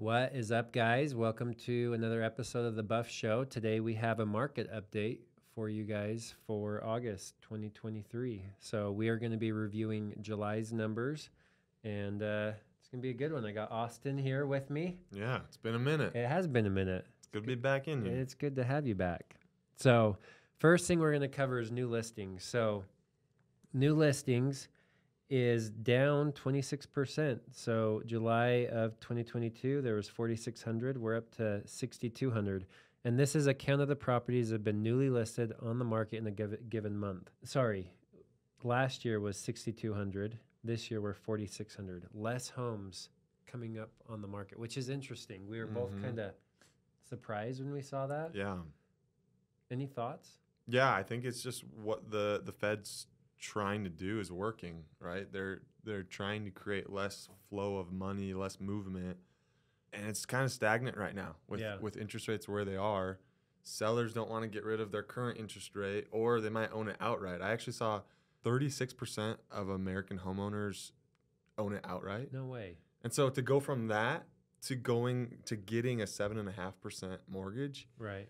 What is up, guys? Welcome to another episode of the Buff Show. Today we have a market update for you guys for August 2023. So we are going to be reviewing July's numbers, and it's going to be a good one. I got Austin here with me. Yeah, it's been a minute. It has been a minute. It's good to be back in here. It's good to have you back. So first thing we're going to cover is new listings. So new listings is down 26%. So July of 2022, there was 4,600. We're up to 6,200. And this is a count of the properties that have been newly listed on the market in a given month. Sorry, last year was 6,200. This year we're 4,600. Less homes coming up on the market, which is interesting. We were both kind of surprised when we saw that. Yeah. Any thoughts? Yeah, I think it's just what the Fed's trying to do is working, right? They're trying to create less flow of money, less movement, and it's kind of stagnant right now with interest rates where they are. Sellers don't want to get rid of their current interest rate, or they might own it outright. I actually saw 36% of American homeowners own it outright. No way. And so to go from that to getting a 7.5% mortgage, right?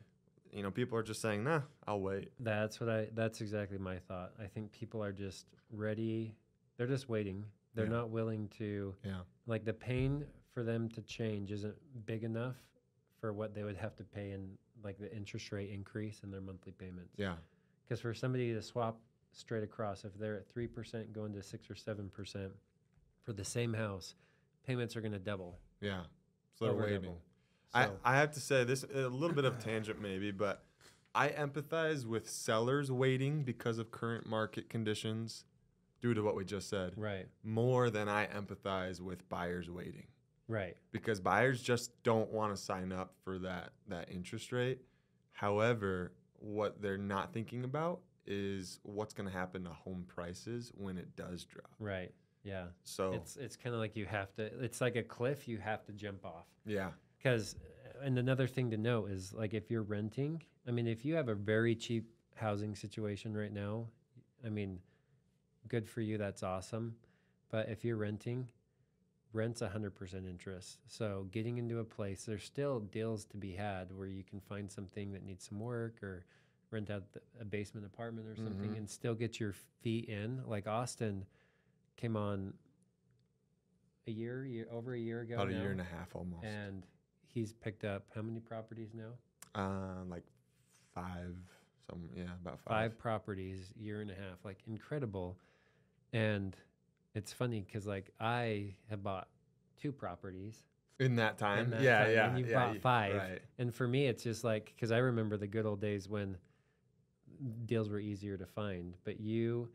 You know, people are just saying, nah, I'll wait. That's exactly my thought. I think people are just ready. They're just waiting. They're not willing to, like, the pain for them to change isn't big enough for what they would have to pay in, like, the interest rate increase in their monthly payments. Yeah. Because for somebody to swap straight across, if they're at 3% going to 6 or 7% for the same house, payments are going to double. Yeah. So they're waiting. Double. So. I have to say this, a little bit of tangent maybe, but I empathize with sellers waiting because of current market conditions due to what we just said. Right. More than I empathize with buyers waiting. Right. Because buyers just don't want to sign up for that interest rate. However, what they're not thinking about is what's going to happen to home prices when it does drop. Right. Yeah. So it's kind of like it's like a cliff you have to jump off. Yeah. Because, and another thing to note is, like, if you're renting, I mean, if you have a very cheap housing situation right now, I mean, good for you, that's awesome. But if you're renting, rent's 100% interest. So getting into a place, there's still deals to be had where you can find something that needs some work, or rent out a basement apartment or something and still get your feet in. Like Austin came on over a year ago. About a year and a half almost. And he's picked up how many properties now? Like about 5 properties, year and a half, like incredible. And it's funny because, like, I have bought 2 properties in that time. And you bought 5. Right. And for me, it's just like, because I remember the good old days when deals were easier to find. But you,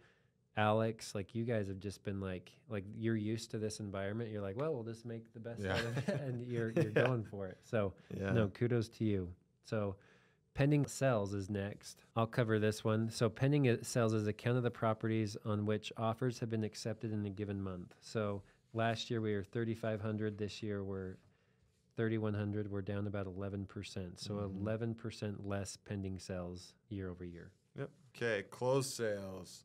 Alex, like, you guys have just been like you're used to this environment. You're like, well, we'll just make the best out of it, and you're going for it. So no, kudos to you. So pending sales is next. I'll cover this one. So pending sales is a count of the properties on which offers have been accepted in a given month. So last year we were 3,500. This year we're 3,100. We're down about 11%. So 11% less pending sales year over year. Yep. Okay, closed sales.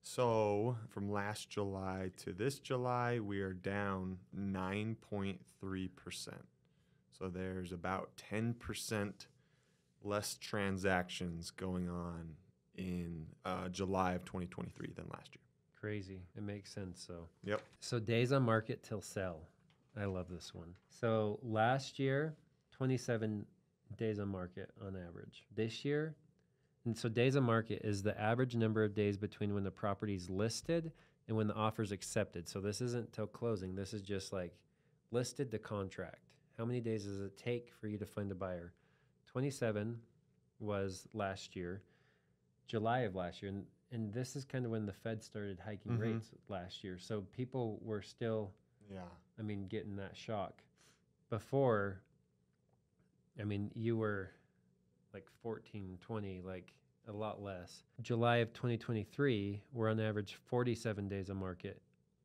So from last July to this July, we are down 9.3%. So there's about 10% less transactions going on in July of 2023 than last year. Crazy. It makes sense. So Yep. days on market till sell. I love this one. So last year, 27 days on market on average. This year, and so days on market is the average number of days between when the property is listed and when the offer is accepted. So this isn't till closing. This is just like listed to contract. How many days does it take for you to find a buyer? 27 was last year, July of last year. And this is kind of when the Fed started hiking rates last year. So people were still, getting that shock. Before, you were like 14, 20, like a lot less. July of 2023, we're on average 47 days on market,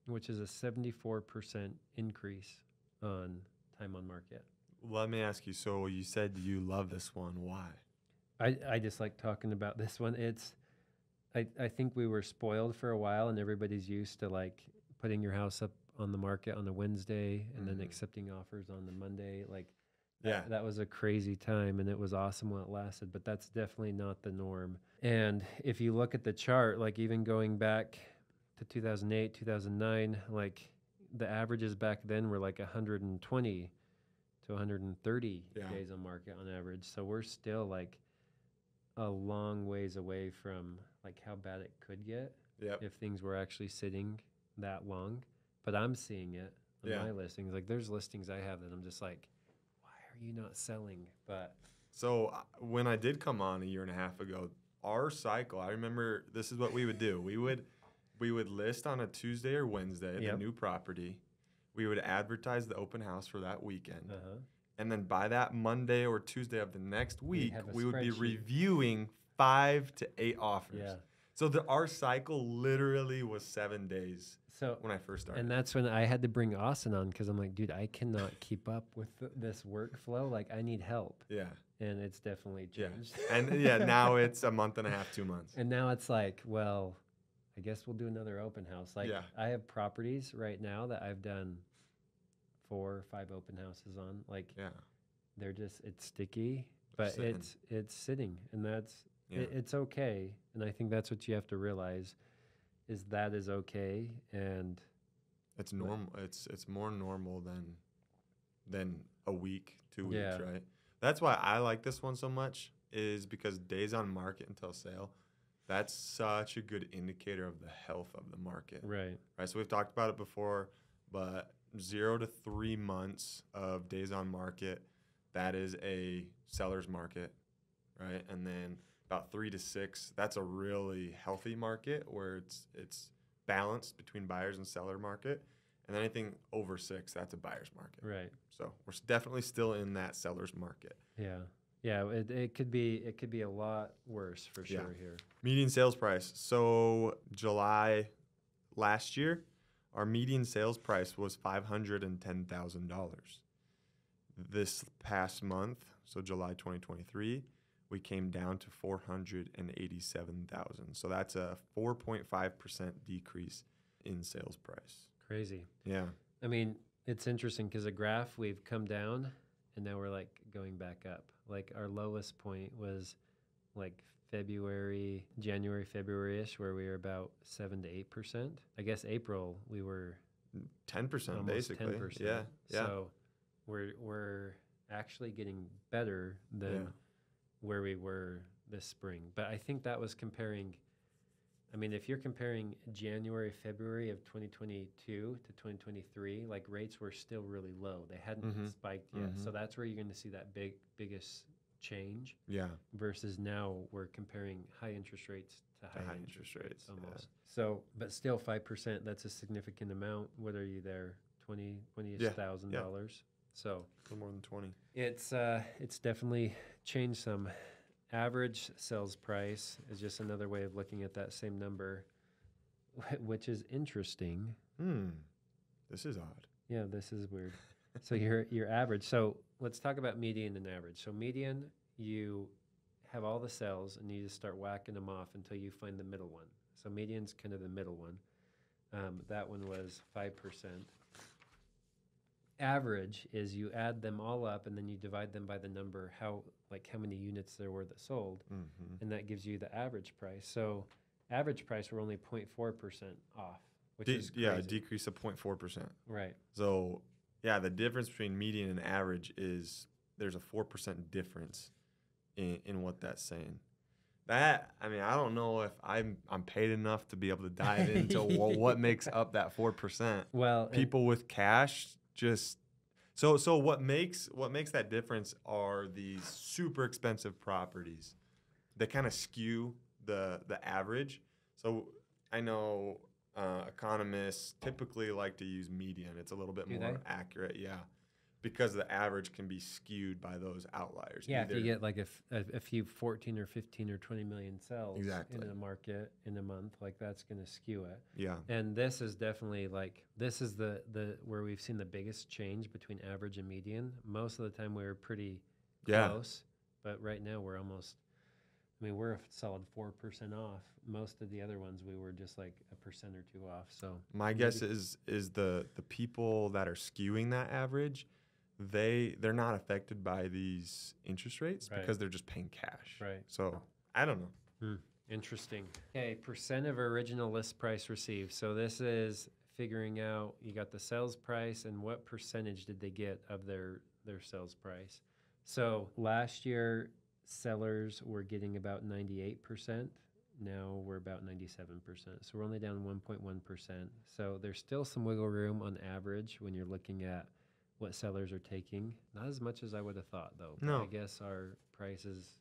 which is a 74% increase on time on market. Let me ask you, so you said you love this one. Why? I just like talking about this one. I think we were spoiled for a while, and everybody's used to, like, putting your house up on the market on a Wednesday and then Mhm. accepting offers on the Monday. Like Yeah. that was a crazy time, and it was awesome while it lasted, but that's definitely not the norm. And if you look at the chart, like even going back to 2008, 2009, like the averages back then were like 120 to 130 Yeah. days on market on average. So we're still like a long ways away from like how bad it could get Yep. if things were actually sitting that long. But I'm seeing it on Yeah. my listings. Like there's listings I have that I'm just like, why are you not selling? But So when I did come on a year and a half ago, our cycle, I remember this is what we would do. We would list on a Tuesday or Wednesday the Yep. new property. We would advertise the open house for that weekend. uh-huh. And then by that Monday or Tuesday of the next week, have a we would be spreadsheet. reviewing 5 to 8 offers. Yeah. So our cycle literally was 7 days So when I first started. and that's when I had to bring Austin on because I'm like, dude, I cannot keep up with this workflow. Like I need help. Yeah. And it's definitely Yeah. changed. And yeah, now it's a month and a half, 2 months. And now it's like, well, I guess we'll do another open house. Like Yeah. I have properties right now that I've done 4 or 5 open houses on. Like Yeah. they're just it's sticky, but sitting. it's sitting, and that's Yeah. it's okay. And I think that's what you have to realize is that is okay. And It's normal. It's more normal than a week, 2 weeks, Yeah. right? That's why I like this one so much is because days on market until sale, that's such a good indicator of the health of the market. right, Right. So we've talked about it before, but 0 to 3 months of days on market, that is a seller's market, right? And then about 3 to 6, that's a really healthy market where it's balanced between buyers and seller market. And then anything over 6, that's a buyer's market. right. So we're definitely still in that seller's market. Yeah. Yeah, it could be a lot worse for Yeah. sure here. Median sales price. So July last year, our median sales price was $510,000. This past month, so July 2023, we came down to 487,000. So that's a 4.5% decrease in sales price. Crazy. Yeah. I mean, it's interesting because a graph we've come down and now we're like going back up. Like our lowest point was like January, February-ish, where we were about 7 to 8%. I guess April we were 10% almost basically. 10%. Yeah. Yeah. So we're actually getting better than Yeah. where we were this spring. But I think that was comparing. I mean, if you're comparing January, February of 2022 to 2023, like rates were still really low. They hadn't Mhm. spiked yet. Mhm. So that's where you're going to see that biggest change Yeah. versus now we're comparing high interest rates to To high high interest interest rates rates, yeah. almost. So, but still 5%, that's a significant amount. What are you there? 20-ish Yeah, thousand yeah. dollars. So A little more than 20. it's definitely changed some. Average sales price is just another way of looking at that same number, which is interesting. This is odd. Yeah, this is weird. So your average. So let's talk about median and average. So median, you have all the cells and you just start whacking them off until you find the middle one. So median's kind of the middle one. That one was 5%. Average is you add them all up and then you divide them by the number how many units there were that sold, Mm-hmm. and that gives you the average price. So average price we're only 0.4% off, which is crazy. Yeah, a decrease of 0.4%. Right. So, yeah, the difference between median and average is there's a 4% difference in what that's saying. That, I mean, I don't know if I'm paid enough to be able to dive into what makes up that 4%. Well, People with cash just so what makes that difference are these super expensive properties that kind of skew the average. So I know economists typically like to use median. It's a little bit Do more they? accurate, yeah, because the average can be skewed by those outliers. yeah, if you Either- get like a few 14 or 15 or 20 million cells Exactly. in a market in a month, like that's going to skew it. yeah, And this is definitely this is the where we've seen the biggest change between average and median. Most of the time we were pretty yeah, close, but right now we're almost I mean, we're a solid 4% off. Most of the other ones, we were just like 1% or 2 off. So My guess is the people that are skewing that average, they're not affected by these interest rates Right. because they're just paying cash. Right. So I don't know. Interesting. Okay, percent of original list price received. So this is figuring out, you got the sales price and what percentage did they get of their sales price. So last year, sellers were getting about 98%. Now we're about 97%. So we're only down 1.1%. So there's still some wiggle room on average when you're looking at what sellers are taking. Not as much as I would have thought, though. But No. I guess our prices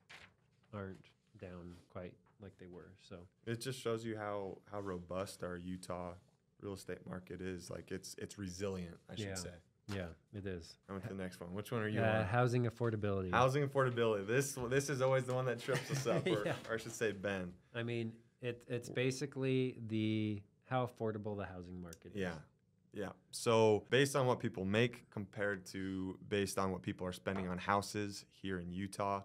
aren't down quite like they were. So It just shows you how robust our Utah real estate market is. Like it's resilient, I should say. yeah, it is. I went to the next one. Which one are you on? Housing affordability. Housing affordability. This is always the one that trips us up, or I should say Ben. I mean, it's basically how affordable the housing market is. Yeah. So based on what people make compared to based on what people are spending on houses here in Utah,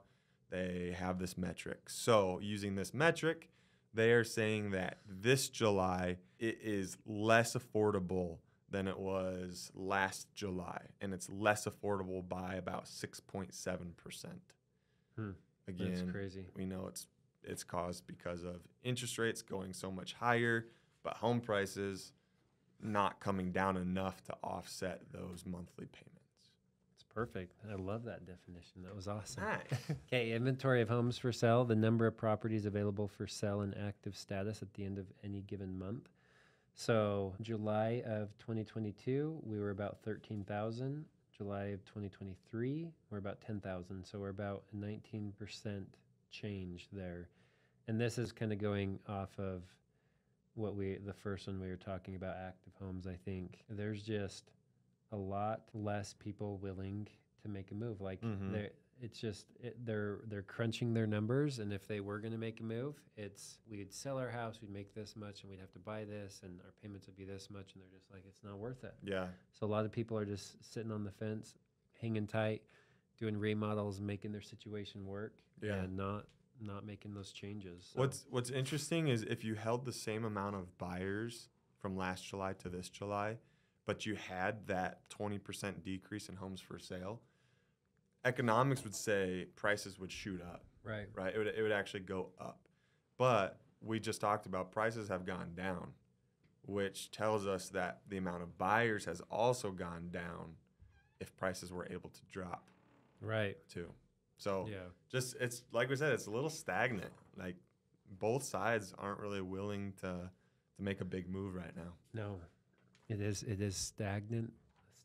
they have this metric. So using this metric, they are saying that this July it is less affordable than it was last July, and it's less affordable by about 6.7%. Again, that's crazy. We know it's caused because of interest rates going so much higher, but home prices not coming down enough to offset those monthly payments. It's perfect. I love that definition. That was awesome. Nice. Okay, inventory of homes for sale, the number of properties available for sale in active status at the end of any given month. So July of 2022, we were about 13,000. July of 2023, we're about 10,000. So we're about 19% change there. And this is kind of going off of the first one we were talking about, active homes. I think there's just a lot less people willing to make a move. Like they're crunching their numbers, and if they were going to make a move, we'd sell our house, we'd make this much, and we'd have to buy this, and our payments would be this much, and they're just like, it's not worth it. Yeah. So a lot of people are just sitting on the fence, hanging tight, doing remodels, making their situation work, and not making those changes. So. What's interesting is if you held the same amount of buyers from last July to this July, but you had that 20% decrease in homes for sale, economics would say prices would shoot up. Right. It would actually go up. But we just talked about prices have gone down, which tells us that the amount of buyers has also gone down if prices were able to drop. Right. Too. So just it's like we said, it's a little stagnant. Like both sides aren't really willing to make a big move right now. No. It is stagnant.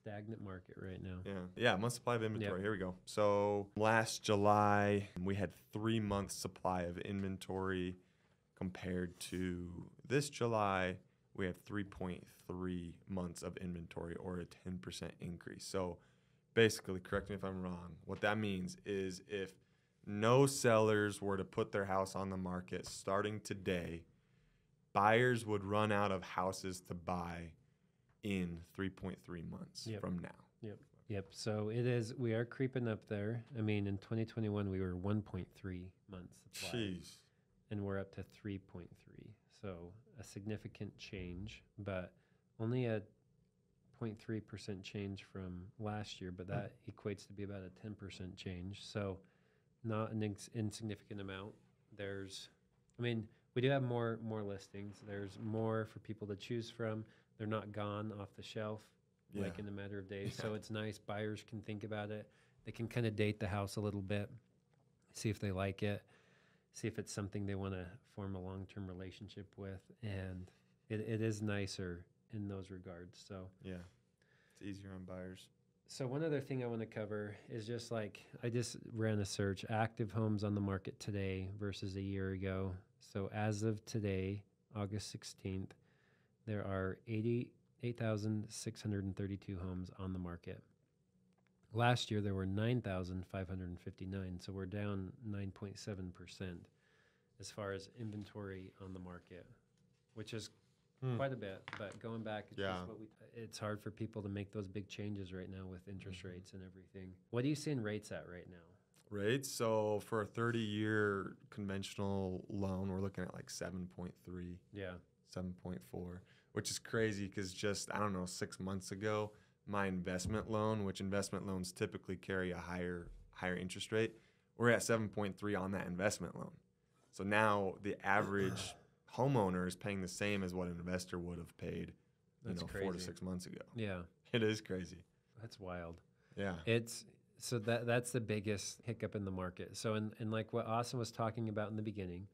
Stagnant market right now. Yeah, month supply of inventory. Here we go. So last July, we had 3 months supply of inventory compared to this July, we have 3.3 months of inventory, or a 10% increase. So basically, correct me if I'm wrong, what that means is if no sellers were to put their house on the market starting today, buyers would run out of houses to buy in 3.3 months from now. Yep. So we are creeping up there. I mean, in 2021, we were 1.3 months supply. Jeez. And we're up to 3.3. So a significant change, but only a 0.3% change from last year, but that equates to be about a 10% change. So not an insignificant amount. We do have more listings. There's more for people to choose from. They're not gone off the shelf like in a matter of days. So it's nice. Buyers can think about it. They can kind of date the house a little bit, see if they like it, see if it's something they want to form a long-term relationship with. And it is nicer in those regards. So it's easier on buyers. So one other thing I want to cover is just like, I just ran a search, active homes on the market today versus a year ago. So as of today, August 16th, there are 8,632 homes on the market. Last year, there were 9,559, so we're down 9.7% as far as inventory on the market, which is quite a bit. But going back, it's hard for people to make those big changes right now with interest rates and everything. What are you seeing rates at right now? Rates. So for a 30-year conventional loan, we're looking at like 7.3, Yeah. 7.4, which is crazy because just, I don't know, 6 months ago, my investment loan, which investment loans typically carry a higher interest rate, we're at 7.3 on that investment loan. So now the average homeowner is paying the same as what an investor would have paid, That's 4 to crazy. 6 months ago. Yeah. It is crazy. That's wild. Yeah. So that's the biggest hiccup in the market. So in like what Austin was talking about in the beginning,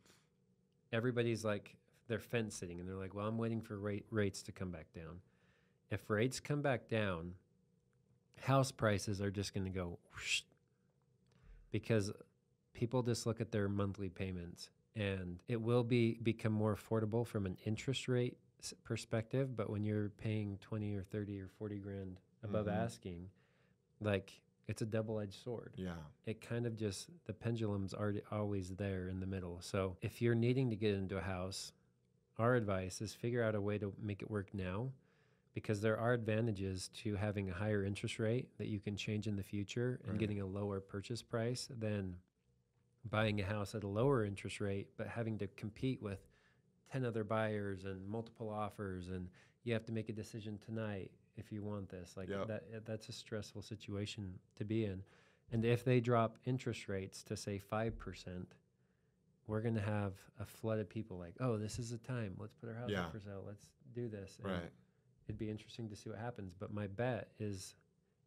everybody's like they're fence sitting and they're like, well, I'm waiting for rates to come back down. If rates come back down, house prices are just going to go whoosh, because people just look at their monthly payments, and it will become more affordable from an interest rate perspective. But when you're paying 20 or 30 or 40 grand above asking, like, it's a double-edged sword. Yeah. It kind of just, the pendulum's already always there in the middle. So if you're needing to get into a house, our advice is figure out a way to make it work now, because there are advantages to having a higher interest rate that you can change in the future and getting a lower purchase price than buying a house at a lower interest rate, but having to compete with 10 other buyers and multiple offers, and you have to make a decision tonight if you want this. Like that's a stressful situation to be in. And if they drop interest rates to say 5%, we're going to have a flood of people like, oh, this is the time. Let's put our house up for sale. Let's do this. And it'd be interesting to see what happens. But my bet is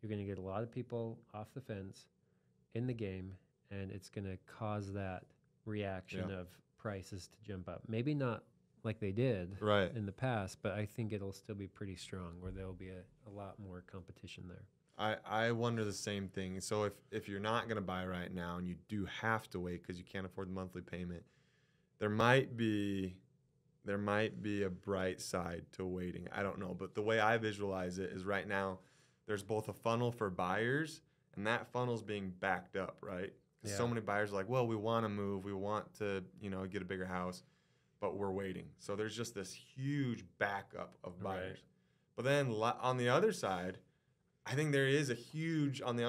you're going to get a lot of people off the fence in the game, and it's going to cause that reaction of prices to jump up. Maybe not like they did in the past, but I think it'll still be pretty strong, where there'll be a lot more competition there. I wonder the same thing. So if you're not going to buy right now and you do have to wait because you can't afford the monthly payment, there might be a bright side to waiting. I don't know, but the way I visualize it is right now there's both a funnel for buyers, and that funnel's being backed up, right? Because so many buyers are like, well, we want to move, we want to get a bigger house, but we're waiting. So there's just this huge backup of buyers. But then on the other side, I think there is a huge, on the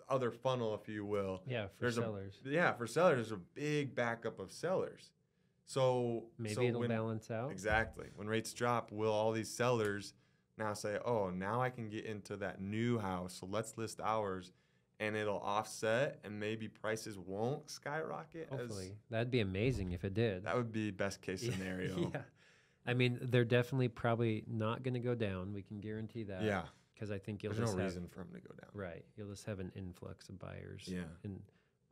other funnel, if you will. Yeah, for sellers. For sellers, there's a big backup of sellers. So maybe it'll balance out. Exactly. When rates drop, will all these sellers now say, oh, now I can get into that new house, so let's list ours, and it'll offset, and maybe prices won't skyrocket? Hopefully. That'd be amazing if it did. That would be best case scenario. Yeah. I mean, they're definitely probably not going to go down. We can guarantee that. Yeah. Because I think there's no reason for them to go down. Right. You'll just have an influx of buyers. Yeah.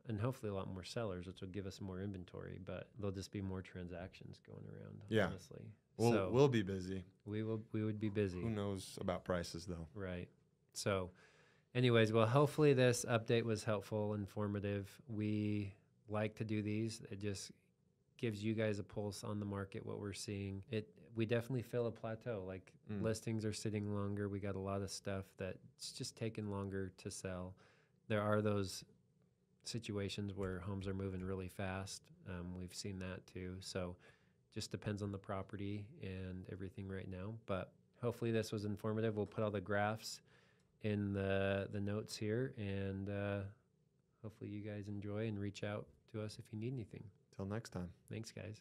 And hopefully a lot more sellers, which will give us more inventory, but there'll just be more transactions going around, honestly. We'll be busy. We would be busy. Who knows about prices, though? Right. So anyways, well, hopefully this update was helpful, informative. We like to do these. It just gives you guys a pulse on the market, what we're seeing. We definitely feel a plateau. Like listings are sitting longer. We got a lot of stuff that's just taking longer to sell. There are those situations where homes are moving really fast. We've seen that too. So just depends on the property and everything right now. But hopefully this was informative. We'll put all the graphs in the notes here, and hopefully you guys enjoy and reach out to us if you need anything. Till next time. Thanks, guys.